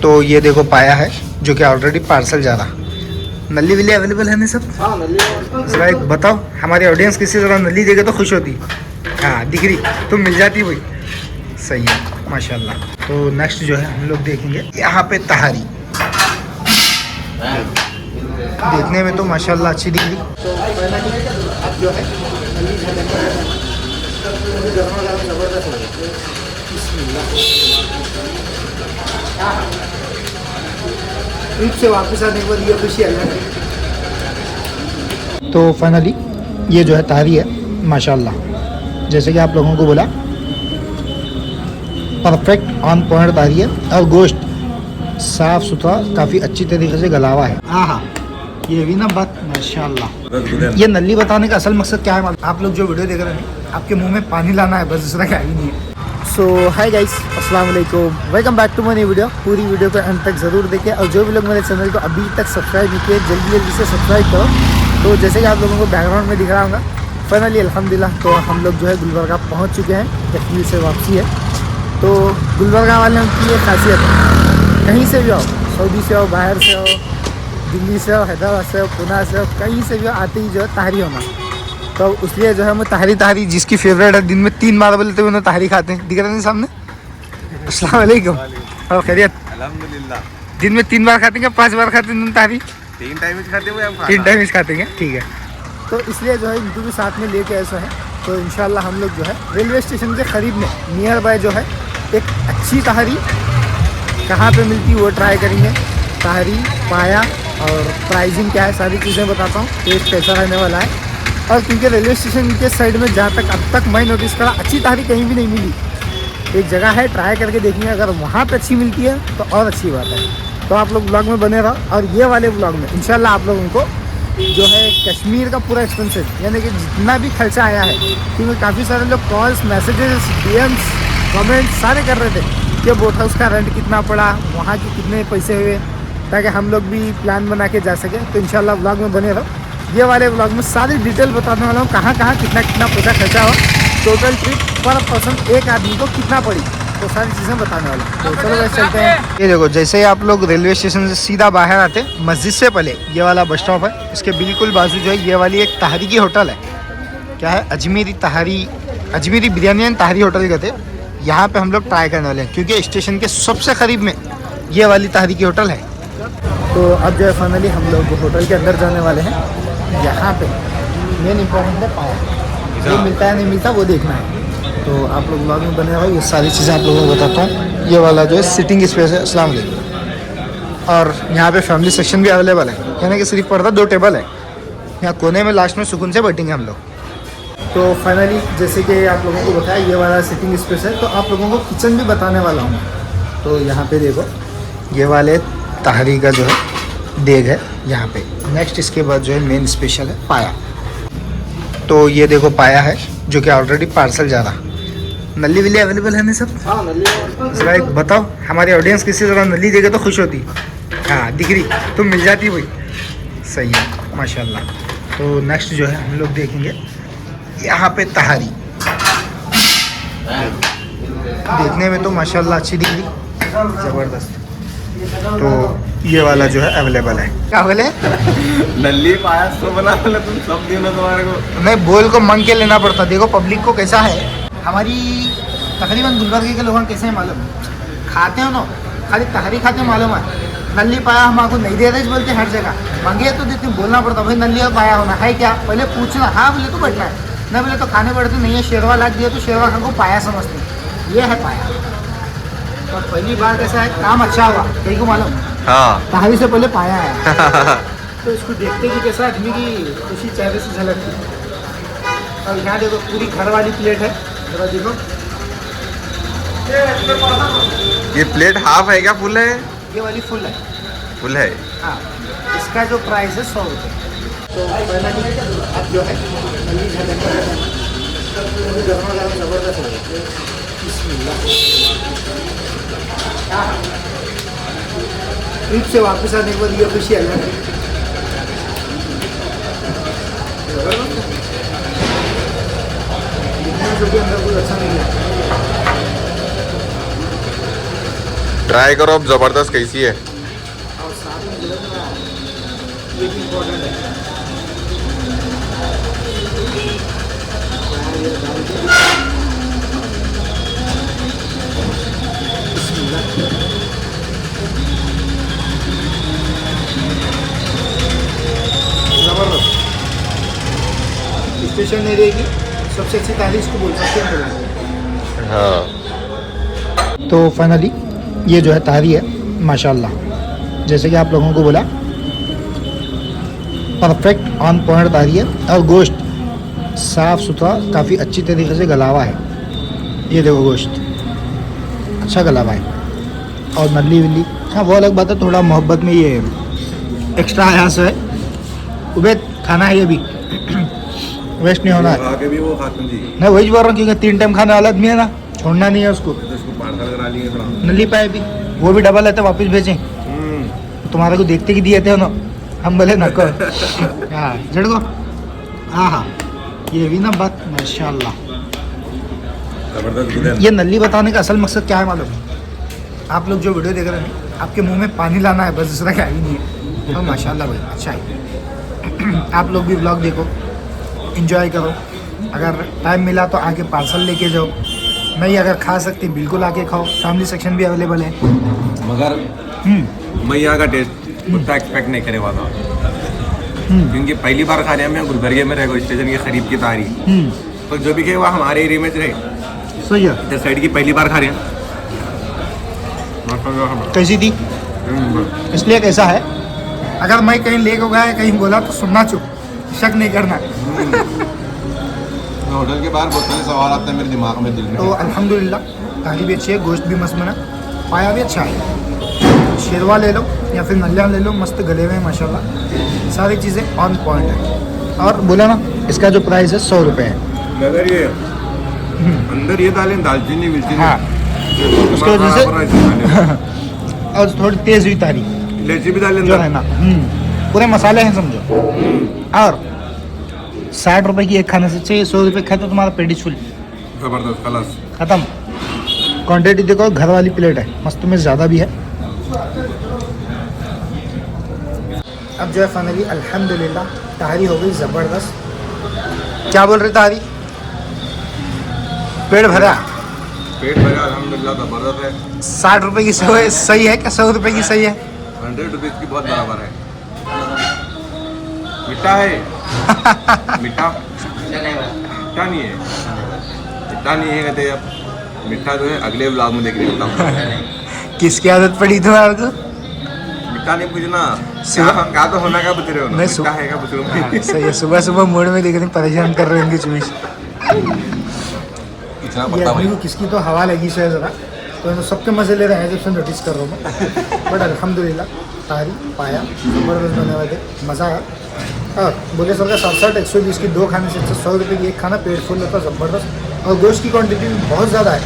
तो ये देखो पाया है जो कि ऑलरेडी पार्सल जा रहा। नली विली अवेलेबल है ना सब? हाँ नली जरा एक बताओ, हमारी ऑडियंस किसी तरह नली देखे तो खुश होती। हाँ दिख रही तो मिल जाती भाई। सही है माशाल्लाह। तो नेक्स्ट जो है हम लोग देखेंगे यहाँ पे तहारी। देखने में तो माशाल्लाह अच्छी दिख रही। तो अब जो है ईद से वापस आने के बाद ये खुशी अलग है। तो फाइनली ये जो है तहारी है माशाल्लाह, जैसे कि आप लोगों को बोला परफेक्ट ऑन पॉइंट तहारी है और गोश्त साफ़ सुथरा काफ़ी अच्छी तरीके से गला हुआ है। हाँ हाँ ये भी ना बात माशाल्लाह। ये नली बताने का असल मकसद क्या है, आप लोग जो वीडियो देख रहे हैं आपके मुंह में पानी लाना है, बस दूसरा क्या ही नहीं है। सो हाय गाइस, अस्सलाम वालेकुम, welcome back to my new video. पूरी वीडियो को अंत तक ज़रूर देखें और जो भी लोग मेरे चैनल को अभी तक सब्सक्राइब नहीं किए जल्दी जल्दी से सब्सक्राइब करो। तो जैसे कि आप लोगों को बैकग्राउंड में दिख रहा होगा, फाइनली अल्हम्दुलिल्लाह तो हम लोग जो है गुलबर्गा पहुँच चुके हैं। कश्मीर से वापसी है। तो गुलबर्गा वाले की ये खासियत है, कहीं से भी आओ, सऊदी से आओ, बाहर से आओ, दिल्ली से आओ, हैदराबाद से आओ, पुणे से आओ, कहीं से भी आते ही जो है तहारी होना। तो इसलिए जो है मैं तहारी जिसकी फेवरेट है, दिन में 3 बार बोलते हुए तहारी खाते हैं। दिख रहे हैं सामने। अस्सलाम वालेकुम और खैरियत? अल्हम्दुलिल्लाह। दिन में 3 बार खाते हैं क्या 5 बार खाते हैं तहारी? 3 टाइम खाते हुए हम 3 टाइम खाते हैं, ठीक है। तो इसलिए जो है इनको भी साथ में लेके ऐसा है। तो इंशाल्लाह हम लोग जो है रेलवे स्टेशन के करीब में नियर बाय जो है एक अच्छी तहारी कहाँ पे मिलती है वो ट्राई करेंगे। तहारी पाया और प्राइसिंग क्या है सारी चीज़ें बताता हूँ, टेस्ट कैसा रहने वाला है। और क्योंकि रेलवे स्टेशन के साइड में जहाँ तक अब तक मैं नोटिस करा अच्छी तहारी कहीं भी नहीं मिली। एक जगह है, ट्राई करके देखेंगे, अगर वहाँ पे अच्छी मिलती है तो और अच्छी बात है। तो आप लोग ब्लॉग में बने रहो और ये वाले ब्लॉग में इंशाल्लाह आप लोगों को जो है कश्मीर का पूरा एक्सपेंसिव यानी कि जितना भी खर्चा आया है, क्योंकि काफ़ी सारे लोग कॉल्स, मैसेजेस, डीएम्स, कमेंट्स सारे कर रहे थे कि बोट हाउस का रेंट कितना पड़ा, वहाँ के कितने पैसे हुए, ताकि हम लोग भी प्लान बना के जा सकें। तो इंशाल्लाह ब्लॉग में बने रहो। ये वाले ब्लॉग में सारी डिटेल बताने वाला हूँ, कहाँ कहाँ कितना कितना पैसा खर्चा हो, टोटल ट्रिप पर पर्सन एक आदमी को कितना पड़ी, तो सारी चीज़ें बताने वाला हूँ। तो चलो वैसे चलते हैं। ये देखो जैसे ही आप लोग रेलवे स्टेशन से सीधा बाहर आते मस्जिद से पहले ये वाला बस स्टॉप है, इसके बिल्कुल बाजू जो है ये वाली एक तहारी की होटल है। क्या है? अजमेरी बिरयानी एंड तहारी होटल कहते हैं। यहाँ पे हम लोग ट्राई करने वाले हैं क्योंकि स्टेशन के सबसे करीब में ये वाली तहारी की होटल है। तो अब जो है फाइनली हम लोग होटल के अंदर जाने वाले हैं। यहाँ पे मेन इम्पोर्टेंट है पाया, जो मिलता है नहीं मिलता वो देखना है। तो आप लोग ब्लॉग में बने रहो, ये सारी चीज़ें आप लोगों को बताता हूँ। ये वाला जो है सिटिंग स्पेस है। अस्सलाम वालेकुम। और यहाँ पे फैमिली सेक्शन भी अवेलेबल है, यानी कि सिर्फ पड़ता 2 टेबल है। यहाँ कोने में लास्ट में सुकून से बैठेंगे हम लोग। तो फाइनली जैसे कि आप लोगों को बताया ये वाला सिटिंग स्पेस है, तो आप लोगों को किचन भी बताने वाला हूँ। तो यहाँ पे देखो ये वाले तहारी का जो है देग है यहाँ पे। नेक्स्ट इसके बाद जो है मेन स्पेशल है पाया। तो ये देखो पाया है जो कि ऑलरेडी पार्सल जा रहा। नली विली अवेलेबल है ना सब? हाँ नली। जरा एक बताओ, हमारी ऑडियंस किसी तरह नली देखे तो खुश होती। हाँ दिख रही तो मिल जाती भाई। सही है माशाल्लाह। तो नेक्स्ट जो है हम लोग देखेंगे यहाँ पे तहारी। देखने में तो माशाल्लाह अच्छी दिख रही, ज़बरदस्त। तो ये वाला जो है अवेलेबल है। क्या बोले? नली पाया तो बना ले तुम सब दिन तुम्हारे को नहीं, बोल को मांग के लेना पड़ता। देखो पब्लिक को कैसा है, हमारी तकरीबन गुलबर्गे के लोगों कैसे हैं मालूम, खाते हो ना खाली तहारी खाते मालूम है। नली पाया हम आपको नहीं दे रहे बोलते, हर जगह मांगे तो देते, बोलना पड़ता भाई नली और पाया होना है क्या, पहले पूछना। हाँ बोले तो बैठना है, नहीं बोले तो खाने पड़ते। नहीं है शेरवा लाग दिया तो शेरवा खा को पाया समझते, ये है पाया। और पहली बार कैसा है काम अच्छा हुआ, कहीं को मालूम हाँ तहारी से पहले पाया है। तो इसको देखते कि कैसा आदमी की खुशी चेहरे से झलकती है। और यहाँ देखो पूरी घर वाली प्लेट है, जरा देखो। ये प्लेट हाफ है क्या फुल है? ये वाली फुल है। फुल है। हाँ इसका जो प्राइस है 100 रुपये। तो अब जो है गर्मा गर्म ज़बरदस्त है। ईद से वापस आने के बाद ये खुशी अलग है। दिखने में जो भी अंदर कुछ अच्छा नहीं है। ट्राई करो अब, जबरदस्त कैसी है। और साथ में जो है ना, ये भी इम्पोर्टेंट है। ये डाल के बिस्मिल्लाह। जबरदस्त स्पेशल नहीं रहेगी, सबसे अच्छी तारीफ इसको बोल सकते हैं। हाँ तो फाइनली ये जो है तारी है माशाल्लाह, जैसे कि आप लोगों को बोला परफेक्ट ऑन पॉइंट तारी है। और गोश्त साफ़ सुथरा काफ़ी अच्छी तरीके से गला हुआ है। ये देखो गोश्त अच्छा गला हुआ है। और नल्ली विल्ली, हाँ वो अलग बात है, थोड़ा मोहब्बत में ये एक्स्ट्रा आयास है। उबैद खाना है ये भी वेस्ट नहीं होना है। आगे भी वो खाते जी। मैं वही बोल रहा हूँ क्योंकि 3 टाइम खाने वाला आदमी है ना, छोड़ना नहीं है उसको। तो इसको पार्सल करा लिए थोड़ा। नली पाए भी वो भी डबल रहते, वापस भेजें। तुम्हारे को देखते कि दिए थे ना, हम बोले न को हाँ झड़को। हाँ हाँ ये भी ना बात माशाल्लाह। जबरदस्त। ये नली बताने का असल मकसद क्या है मालूम है? आप लोग जो वीडियो देख रहे हैं, आपके मुंह में पानी लाना है, बस दूसरा क्या ही नहीं है। तो माशाल्लाह भाई अच्छा है। आप लोग भी व्लॉग देखो, एंजॉय करो। अगर टाइम मिला तो आके पार्सल लेके जाओ, नहीं अगर खा सकते बिल्कुल आके खाओ, फैमिली सेक्शन भी अवेलेबल है। मगर मैं यहाँ का टेस्ट उतना एक्सपेक्ट नहीं करे वाला, क्योंकि पहली बार खा रहे हैं। मैं गुलबर्गे में रह स्टेशन के करीब की तारी, तो जो भी खे वो हमारे एरिया में रहे। सही है। इस साइड की पहली बार खा रहे हैं। कैसी थी? इसलिए कैसा है, अगर मैं कहीं लेके गया कहीं बोला तो सुनना चुप, शक नहीं करना। होटल के बाहर बहुत सारे सवाल आते हैं मेरे दिमाग में, दिल में। तो अल्हम्दुलिल्लाह ताली भी अच्छी है, गोश्त भी मस्त बना, पाया भी अच्छा है। शेरवा ले लो या फिर नल्ला ले लो, मस्त गले में माशाल्लाह, सारी चीज़ें ऑन पॉइंट है। और बोला ना इसका जो प्राइस है 100 रुपये है। अगर ये अंदर ये डालें दालचीनी मिर्ची, हाँ उसकी वजह से और थोड़ी तेज़ हुई तारी इलायची भी डालें जो है ना, पूरे मसाले हैं समझो। और 60 रुपए की एक खाने से चाहिए, 100 रुपये खाते तो तुम्हारा पेट ही फुल, जबरदस्त खलास खत्म। क्वांटिटी देखो, घर वाली प्लेट है, मस्त में ज़्यादा भी है। अब जो है फाइनली अल्हम्दुलिल्लाह तारी हो गई ज़बरदस्त। क्या बोल रहे तारी? पेट भरा, पेट भरा अल्हम्दुलिल्लाह, जबरदस्त है। 60 रुपए की सही है क्या 100 रुपए की सही है? 100 रुपीज़ की बहुत बराबर है। मीठा है मीठा मीठा नहीं है, मीठा नहीं है कहते। अब मीठा जो है अगले ब्लॉग में देखने को मिलता। किसकी आदत पड़ी तुम्हारे को? मीठा नहीं पूछना, क्या तो होना क्या पूछ रहे हो ना, मैं मीठा है क्या पूछ रहे हो। हाँ, सही है। सुबह सुबह मूड में देख रहे परेशान कर रहे होंगे चुमिश। इतना ये पता आदमी भाई। को किसकी तो हवा लगी से ज़रा, तो इन्होंने सबके मज़े ले रहे हैं जब से नोटिस कर रहा हूँ मैं। बट अल्हम्दुलिल्लाह तारी पाया, ज़बरदस्त बने हुए थे, मज़ा आया। और बोले सर का 67-120 की 2 खाने से अच्छा 100 रुपये की 1 खाना पेट फुल होता, ज़बरदस्त। और गोश्त की क्वांटिटी भी बहुत ज़्यादा है।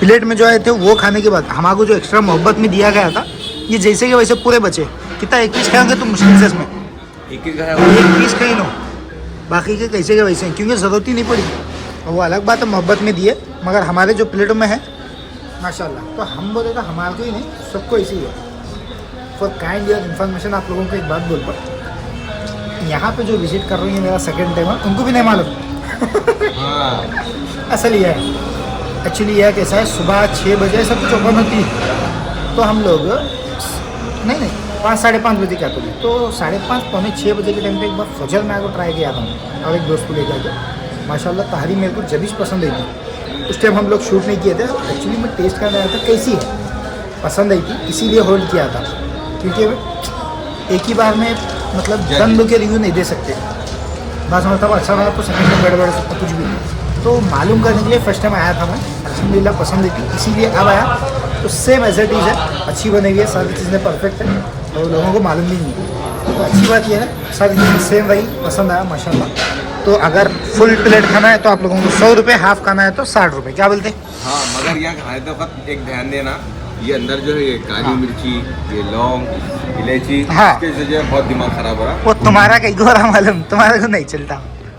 प्लेट में जो आए थे वो खाने के बाद हमारे को जो एक्स्ट्रा मोहब्बत में दिया गया था, ये जैसे कि वैसे पूरे बचे। कितना 1 पीस खाएंगे तो मुश्किल से इसमें एक ही है 1 पीस कहीं लो, बाकी के कैसे के वैसे हैं, क्योंकि ज़रूरत ही नहीं पड़ी। और वो अलग बात है मोहब्बत में दिए, मगर हमारे जो प्लेटों में है माशाल्लाह, तो हम बोले तो हमारे को ही नहीं सबको इसी है। फॉर काइंड और इन्फॉर्मेशन आप लोगों को एक बात बोल पर, यहाँ पे जो विजिट कर रही है मेरा सेकंड टाइम है, उनको भी नहीं मालूम। असल ये है, एक्चुअली यह कैसा है, सुबह 6 बजे सब कुछ ओपन होती है, तो हम लोग नहीं 5-5:30 बजे क्या तो 5:30 पौने 6 बजे के टाइम पे एक बार फजर में आकर ट्राई किया था मैं और एक दोस्त को लेकर के। माशाल्लाह तहरी मेरे को जबीश पसंद आई थी। उस टाइम हम लोग शूट नहीं किए थे, एक्चुअली मैं टेस्ट करने आया था कैसी है, पसंद आई थी, इसीलिए होल्ड किया था। क्योंकि एक ही बार में मतलब दम के रिव्यू नहीं दे सकते, बस मतलब अच्छा रहा तो सेकंड में गड़बड़ सकता कुछ भी। तो मालूम करने के लिए फर्स्ट टाइम आया था मैं, अल्हम्दुलिल्लाह पसंद आई थी, इसीलिए अब आया। तो सेम एज इट इज़ है, अच्छी बनी हुई है, सारी चीज़ें परफेक्ट है और लोगों को मालूम भी नहीं है। तो अच्छी बात यह है सारी चीज़ें सेम रही, पसंद आया माशाल्लाह। तो अगर फुल प्लेट खाना है तो आप लोगों को 100 रुपये, हाफ खाना है तो 60 रुपये। क्या बोलते हैं? हाँ, मगर यहाँ खाते वक्त एक ध्यान देना, ये अंदर जो है ये काली मिर्ची, ये लौंग, इलायची, हाँ। इसके से जो है बहुत दिमाग खराब हो रहा। वो तुम्हारा कहीं गोरा मालूम, तुम्हारे को नहीं चलता,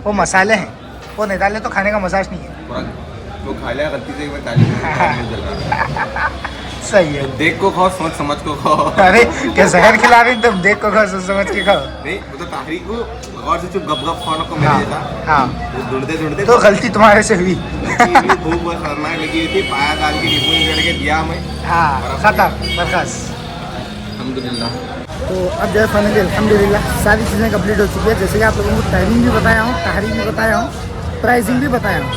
वो मसाले हैं, वो नहीं डाले तो खाने का मजाज नहीं है। तो खा लिया गलती से, मैं काली मिर्च जल रहा। सही है। देख को खाओ, सोच समझ को खाओ। अरे क्या जहर खिला रही तुम, देख को खाओ सोच समझ के खाओ। नहीं वो तो ताहरी को गौर से चुप गप गप खाने को मिल जाता। हाँ वो ढूंढते ढूंढते तो गलती तुम्हारे से हुई। भूख बहुत खतरनाक लगी हुई थी, पाया डाल के नींबू निचोड़ के दिया हमें। हाँ खत्म बरखास। अल्हम्दुलिल्लाह। तो अब जो है फाइनली अल्हम्दुलिल्लाह सारी चीज़ें कंप्लीट हो चुकी है। जैसे कि आप लोगों को टाइमिंग भी बताया हूँ, तारीख भी बताया हूँ, प्राइसिंग भी बताया हूँ।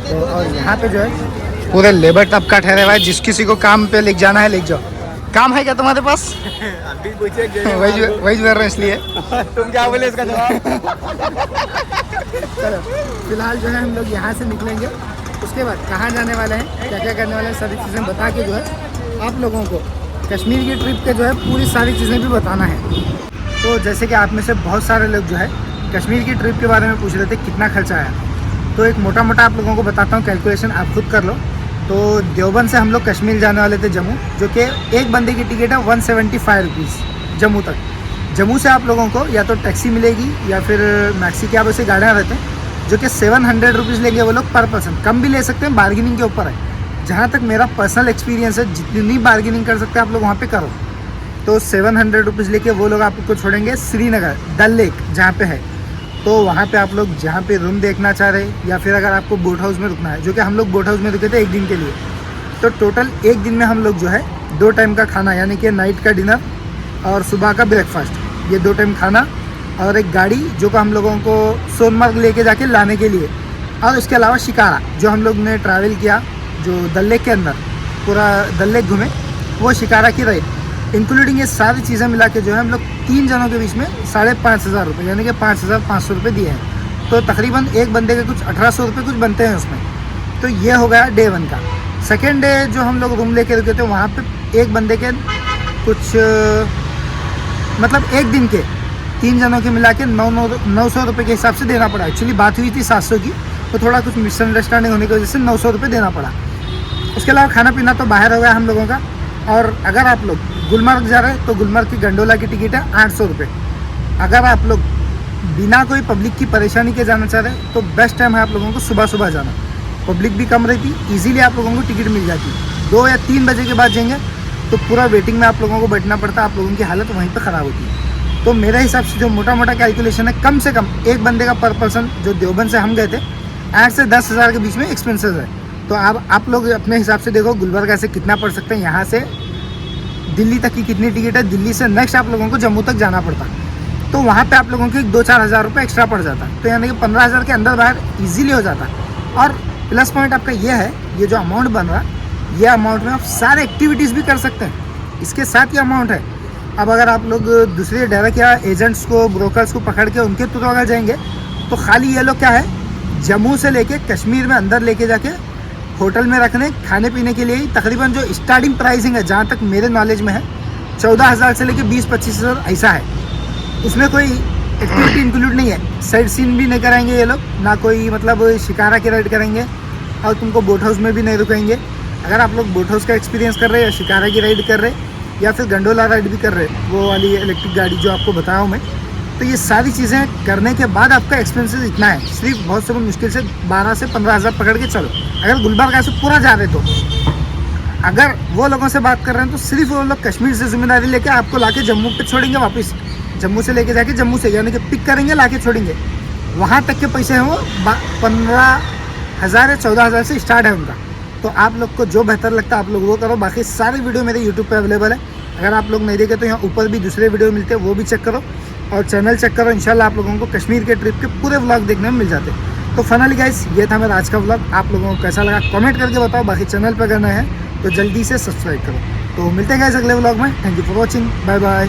तो और यहाँ पे जो है पूरे लेबर तबका ठहरे हुआ है, जिस किसी को काम पे लिख जाना है लिख जाओ। काम है क्या तुम्हारे पास? अभी पूछे वही कर रहे हैं इसलिए। तुम क्या बोले इसका जवाब? चलो फिलहाल जो है हम लोग यहाँ से निकलेंगे, उसके बाद कहाँ जाने वाले हैं, क्या क्या करने वाले हैं, सारी चीज़ें बता के जो है आप लोगों को कश्मीर की ट्रिप के जो है पूरी सारी चीज़ें भी बताना है। तो जैसे कि आप में से बहुत सारे लोग जो है कश्मीर की ट्रिप के बारे में पूछ रहे थे कितना खर्चा आया, तो एक मोटा मोटा आप लोगों को बताता हूँ, कैलकुलेशन आप खुद कर लो। तो देवबंद से हम लोग कश्मीर जाने वाले थे जम्मू, जो कि एक बंदे की टिकट है 175 रुपीज़ जम्मू तक। जम्मू से आप लोगों को या तो टैक्सी मिलेगी या फिर मैक्सी कैब ऐसे गाड़ियाँ रहते हैं जो कि 700 रुपीज़ लेंगे वो लोग पर पर्सन। कम भी ले सकते हैं, बार्गेनिंग के ऊपर है। जहाँ तक मेरा पर्सनल एक्सपीरियंस है, जितनी बार्गेनिंग कर सकते हैं आप लोग वहाँ पे करो। तो 700 रुपीज़ लेके वो लोग आपको छोड़ेंगे श्रीनगर डल लेक जहाँ पे है। तो वहाँ पे आप लोग जहाँ पे रूम देखना चाह रहे या फिर अगर आपको बोट हाउस में रुकना है, जो कि हम लोग बोट हाउस में रुके थे एक दिन के लिए, तो टोटल एक दिन में हम लोग जो है 2 टाइम का खाना यानी कि नाइट का डिनर और सुबह का ब्रेकफास्ट, ये 2 टाइम खाना और एक गाड़ी जो कि हम लोगों को सोनमर्ग लेके जाके लाने के लिए, और उसके अलावा शिकारा जो हम लोग ने ट्रैवल किया जो डल लेक के अंदर पूरा डल लेक घूमे, वो शिकारा की राइड इंक्लूडिंग ये सारी चीज़ें मिला के जो है हम लोग 3 जनों के बीच में 5,500 रुपये यानी कि 5,500 रुपये दिए हैं। तो तकरीबन एक बंदे के कुछ 1,800 रुपये कुछ बनते हैं उसमें। तो ये हो गया डे 1 का। सेकेंड डे जो हम लोग रूम लेके रुके थे वहाँ पे एक बंदे के कुछ मतलब एक दिन के 3 जनों के मिला के 900 रुपये के हिसाब से देना पड़ा। एक्चुअली बात हुई थी 700 की, तो थोड़ा कुछ मिसअंडरस्टैंडिंग होने की वजह से 900 रुपये देना पड़ा। उसके अलावा खाना पीना तो बाहर हो गया हम लोगों का। और अगर आप लोग गुलमर्ग जा रहे हैं तो गुलमर्ग की गंडोला की टिकट है 800 रुपये। अगर आप लोग बिना कोई पब्लिक की परेशानी के जाना चाह रहे हैं तो बेस्ट टाइम है आप लोगों को सुबह सुबह जाना, पब्लिक भी कम रहती, इजीली आप लोगों को टिकट मिल जाती। 2 या 3 बजे के बाद जाएंगे तो पूरा वेटिंग में आप लोगों को बैठना पड़ता, आप लोगों की हालत वहीं पर ख़राब होती है। तो मेरे हिसाब से जो मोटा मोटा कैलकुलेशन है, कम से कम एक बंदे का पर पर्सन जो देवबंद से हम गए थे 8 से 10,000 के बीच में एक्सपेंसेस है। तो आप लोग अपने हिसाब से देखो गुलबर्गा से कितना पड़ सकते हैं, यहाँ से दिल्ली तक की कितनी टिकट है, दिल्ली से नेक्स्ट आप लोगों को जम्मू तक जाना पड़ता, तो वहाँ पे आप लोगों को 2-4 हज़ार रुपये एक्स्ट्रा पड़ जाता। तो यानी कि 15,000 के अंदर बाहर इजीली हो जाता। और प्लस पॉइंट आपका ये है, ये जो अमाउंट बन रहा ये अमाउंट में आप सारे एक्टिविटीज़ भी कर सकते हैं, इसके साथ ये अमाउंट है। अब अगर आप लोग दूसरे डायरेक्ट या एजेंट्स को ब्रोकर्स को पकड़ के उनके थ्रू अगर जाएंगे तो खाली ये लोग क्या है जम्मू से लेके कश्मीर में अंदर लेके जाके होटल में रखने खाने पीने के लिए ही तकरीबन जो स्टार्टिंग प्राइसिंग है, जहाँ तक मेरे नॉलेज में है 14,000 से लेके 20-25,000 ऐसा है। उसमें कोई एक्टिविटी इंक्लूड नहीं है, साइड सीन भी नहीं कराएंगे ये लोग, ना कोई मतलब शिकारा की राइड करेंगे, और तुमको बोट हाउस में भी नहीं रुकेंगे। अगर आप लोग बोट हाउस का एक्सपीरियंस कर रहे हैं या शिकारा की राइड कर रहे या फिर गंडोला राइड भी कर रहे, वो वाली इलेक्ट्रिक गाड़ी जो आपको बताया हूँ मैं, तो ये सारी चीज़ें करने के बाद आपका एक्सपेंसेस इतना है, सिर्फ बहुत से मुश्किल से 12 से 15,000 पकड़ के चलो। अगर गुलबर्गा से पूरा जा रहे तो अगर वो लोगों से बात कर रहे हैं तो सिर्फ वो लोग कश्मीर से जिम्मेदारी लेके आपको लाके जम्मू पे छोड़ेंगे, वापस जम्मू से लेके जाके जम्मू से यानी कि पिक करेंगे लाके छोड़ेंगे। वहाँ तक के पैसे हैं वो 15,000 या 14,000 से स्टार्ट है उनका। तो आप लोग को जो बेहतर लगता है आप लोग वो करो। बाकी सारे वीडियो मेरे यूट्यूब पे अवेलेबल है, अगर आप लोग नहीं देखे तो यहाँ ऊपर भी दूसरे वीडियो मिलते हैं, वो भी चेक करो और चैनल चेक करो। इंशाल्लाह आप लोगों को कश्मीर के ट्रिप के पूरे व्लॉग देखने में मिल जाते हैं। तो फाइनली गाइस ये था मेरा आज का व्लॉग, आप लोगों को कैसा लगा कमेंट करके बताओ। बाकी चैनल पर करना है तो जल्दी से सब्सक्राइब करो। तो मिलते हैं गाइस अगले व्लॉग में। Thank you for watching, bye bye.